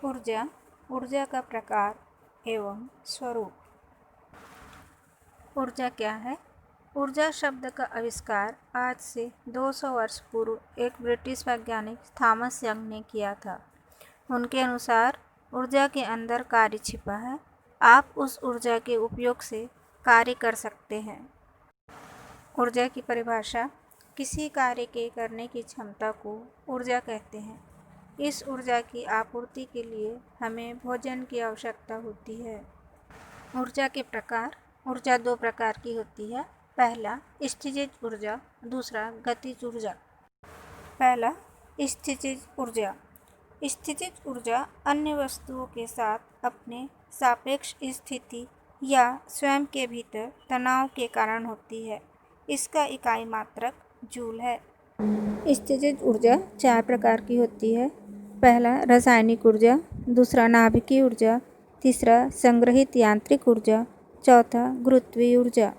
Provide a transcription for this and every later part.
ऊर्जा, ऊर्जा का प्रकार एवं स्वरूप। ऊर्जा क्या है? ऊर्जा शब्द का आविष्कार आज से 200 वर्ष पूर्व एक ब्रिटिश वैज्ञानिक थॉमस यंग ने किया था। उनके अनुसार ऊर्जा के अंदर कार्य छिपा है। आप उस ऊर्जा के उपयोग से कार्य कर सकते हैं। ऊर्जा की परिभाषा: किसी कार्य के करने की क्षमता को ऊर्जा कहते हैं। इस ऊर्जा की आपूर्ति के लिए हमें भोजन की आवश्यकता होती है। ऊर्जा के प्रकार: ऊर्जा दो प्रकार की होती है। पहला स्थितिज ऊर्जा, दूसरा गतिज ऊर्जा। पहला स्थितिज ऊर्जा। स्थितिज ऊर्जा अन्य वस्तुओं के साथ अपने सापेक्ष स्थिति या स्वयं के भीतर तनाव के कारण होती है। इसका इकाई मात्रक जूल है। स्थितिज ऊर्जा चार प्रकार की होती है। पहला रासायनिक ऊर्जा, दूसरा नाभिकीय ऊर्जा, तीसरा संग्रहित यांत्रिक ऊर्जा, चौथा गुरुत्वीय ऊर्जा।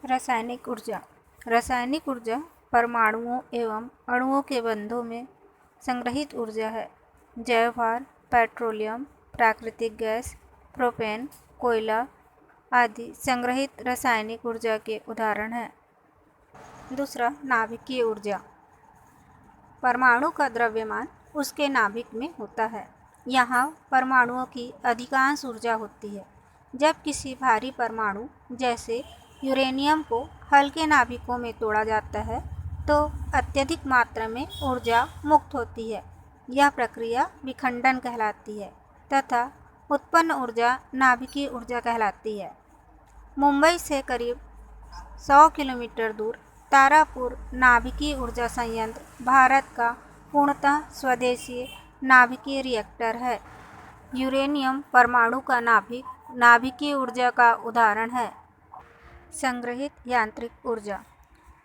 रासायनिक ऊर्जा। रासायनिक ऊर्जा परमाणुओं एवं अणुओं के बंधों में संग्रहित ऊर्जा है। जैव भार, पेट्रोलियम, प्राकृतिक गैस, प्रोपेन, कोयला आदि संग्रहित रासायनिक ऊर्जा के उदाहरण हैं। दूसरा नाभिकीय ऊर्जा। परमाणु का द्रव्यमान उसके नाभिक में होता है। यहाँ परमाणुओं की अधिकांश ऊर्जा होती है। जब किसी भारी परमाणु जैसे यूरेनियम को हल्के नाभिकों में तोड़ा जाता है तो अत्यधिक मात्रा में ऊर्जा मुक्त होती है। यह प्रक्रिया विखंडन कहलाती है तथा उत्पन्न ऊर्जा नाभिकीय ऊर्जा कहलाती है। मुंबई से करीब 100 किलोमीटर दूर तारापुर नाभिकीय ऊर्जा संयंत्र भारत का पूर्णतः स्वदेशी नाभिकीय रिएक्टर है। यूरेनियम परमाणु का नाभिक नाभिकीय ऊर्जा का उदाहरण है। संग्रहित यांत्रिक ऊर्जा।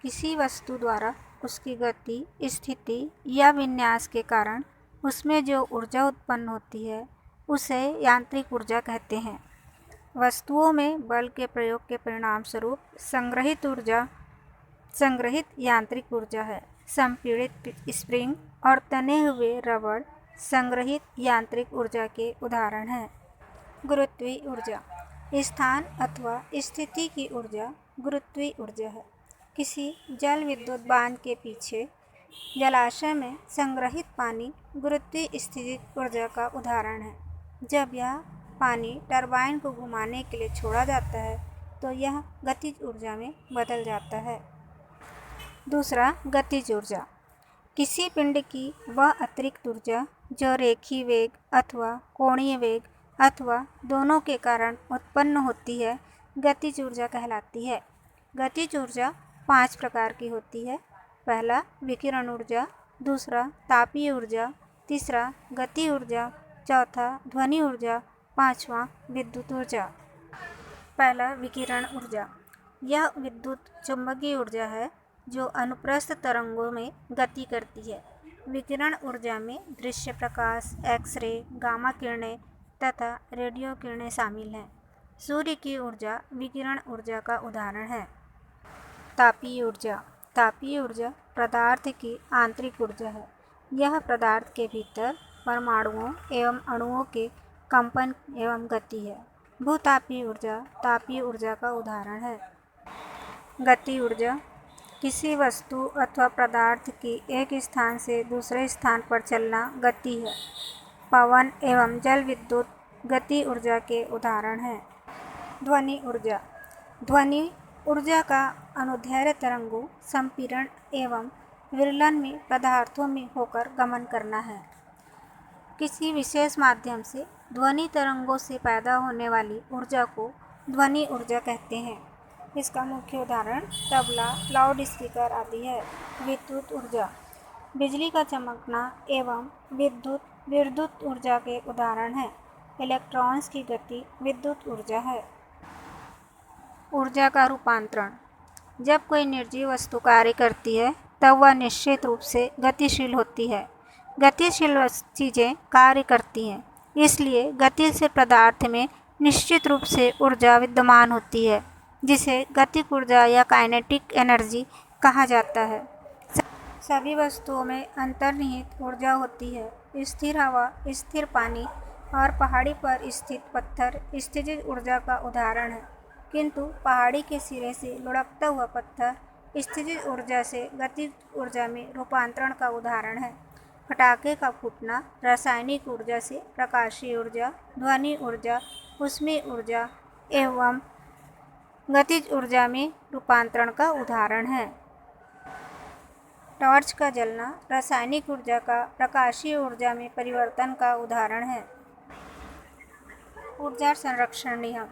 किसी वस्तु द्वारा उसकी गति, स्थिति या विन्यास के कारण उसमें जो ऊर्जा उत्पन्न होती है उसे यांत्रिक ऊर्जा कहते हैं। वस्तुओं में बल के प्रयोग के परिणाम स्वरूप संग्रहित ऊर्जा संग्रहित यांत्रिक ऊर्जा है। संपीड़ित स्प्रिंग और तने हुए रबड़ संग्रहित यांत्रिक ऊर्जा के उदाहरण हैं। गुरुत्वीय ऊर्जा। स्थान अथवा स्थिति की ऊर्जा गुरुत्वीय ऊर्जा है। किसी जल विद्युत बांध के पीछे जलाशय में संग्रहित पानी गुरुत्वीय स्थितिज ऊर्जा का उदाहरण है। जब यह पानी टरबाइन को घुमाने के लिए छोड़ा जाता है तो यह गतिज ऊर्जा में बदल जाता है। दूसरा गतिज ऊर्जा। किसी पिंड की वह अतिरिक्त ऊर्जा जो रेखीय वेग अथवा कोणीय वेग अथवा दोनों के कारण उत्पन्न होती है गतिज ऊर्जा कहलाती है। गतिज ऊर्जा 5 प्रकार की होती है। पहला विकिरण ऊर्जा, दूसरा तापीय ऊर्जा, तीसरा गति ऊर्जा, चौथा ध्वनि ऊर्जा, पांचवा विद्युत ऊर्जा। पहला विकिरण ऊर्जा। यह विद्युत चुंबकीय ऊर्जा है जो अनुप्रस्थ तरंगों में गति करती है। विकिरण ऊर्जा में दृश्य प्रकाश, एक्स-रे, गामा किरणें तथा रेडियो किरणें शामिल हैं। सूर्य की ऊर्जा विकिरण ऊर्जा का उदाहरण है। तापीय ऊर्जा। तापीय ऊर्जा पदार्थ की आंतरिक ऊर्जा है। यह पदार्थ के भीतर परमाणुओं एवं अणुओं के कंपन एवं गति है। भूतापीय ऊर्जा तापीय ऊर्जा का उदाहरण है। गति ऊर्जा। किसी वस्तु अथवा पदार्थ की एक स्थान से दूसरे स्थान पर चलना गति है। पवन एवं जल विद्युत गति ऊर्जा के उदाहरण हैं। ध्वनि ऊर्जा। ध्वनि ऊर्जा का अनुदैर्ध्य तरंगों, संपीड़न एवं विरलन में पदार्थों में होकर गमन करना है। किसी विशेष माध्यम से ध्वनि तरंगों से पैदा होने वाली ऊर्जा को ध्वनि ऊर्जा कहते हैं। इसका मुख्य उदाहरण तबला, लाउड स्पीकर आदि है। विद्युत ऊर्जा। बिजली का चमकना एवं विद्युत ऊर्जा के उदाहरण हैं। इलेक्ट्रॉन्स की गति विद्युत ऊर्जा है। ऊर्जा का रूपांतरण। जब कोई निर्जीव वस्तु कार्य करती है तब वह निश्चित रूप से गतिशील होती है। गतिशील चीज़ें कार्य करती हैं, इसलिए गतिशील पदार्थ में निश्चित रूप से ऊर्जा विद्यमान होती है जिसे गतिक ऊर्जा या काइनेटिक एनर्जी कहा जाता है। सभी वस्तुओं में अंतर्निहित ऊर्जा होती है। स्थिर हवा, स्थिर पानी और पहाड़ी पर स्थित पत्थर स्थितिज ऊर्जा का उदाहरण है, किंतु पहाड़ी के सिरे से लुढ़कता हुआ पत्थर स्थितिज ऊर्जा से गतिज ऊर्जा में रूपांतरण का उदाहरण है। पटाखे का फूटना रासायनिक ऊर्जा से प्रकाशीय ऊर्जा, ध्वनि ऊर्जा, ऊष्मीय ऊर्जा एवं गतिज ऊर्जा में रूपांतरण का उदाहरण है। टॉर्च का जलना रासायनिक ऊर्जा का प्रकाशीय ऊर्जा में परिवर्तन का उदाहरण है। ऊर्जा संरक्षण नियम।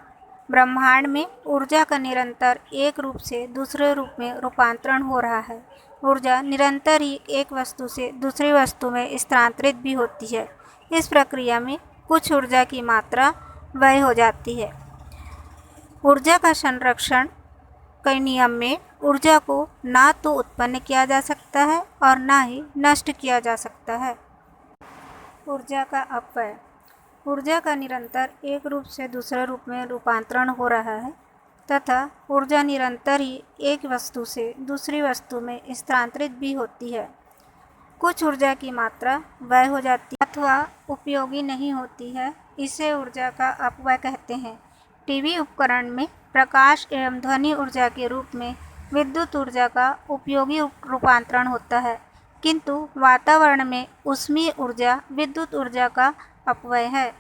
ब्रह्मांड में ऊर्जा का निरंतर एक रूप से दूसरे रूप में रूपांतरण हो रहा है। ऊर्जा निरंतर ही एक वस्तु से दूसरी वस्तु में स्थानांतरित भी होती है। इस प्रक्रिया में कुछ ऊर्जा की मात्रा व्यय हो जाती है। ऊर्जा का संरक्षण के नियम में ऊर्जा को ना तो उत्पन्न किया जा सकता है और ना ही नष्ट किया जा सकता है। ऊर्जा का अपव्यय। ऊर्जा का निरंतर एक रूप से दूसरे रूप में रूपांतरण हो रहा है तथा ऊर्जा निरंतर ही एक वस्तु से दूसरी वस्तु में स्थानांतरित भी होती है। कुछ ऊर्जा की मात्रा व्यय हो जाती है अथवा उपयोगी नहीं होती है, इसे ऊर्जा का अपव्यय कहते हैं। टीवी उपकरण में प्रकाश एवं ध्वनि ऊर्जा के रूप में विद्युत ऊर्जा का उपयोगी रूपांतरण होता है, किंतु वातावरण में ऊष्मीय ऊर्जा विद्युत ऊर्जा का अपव्यय है।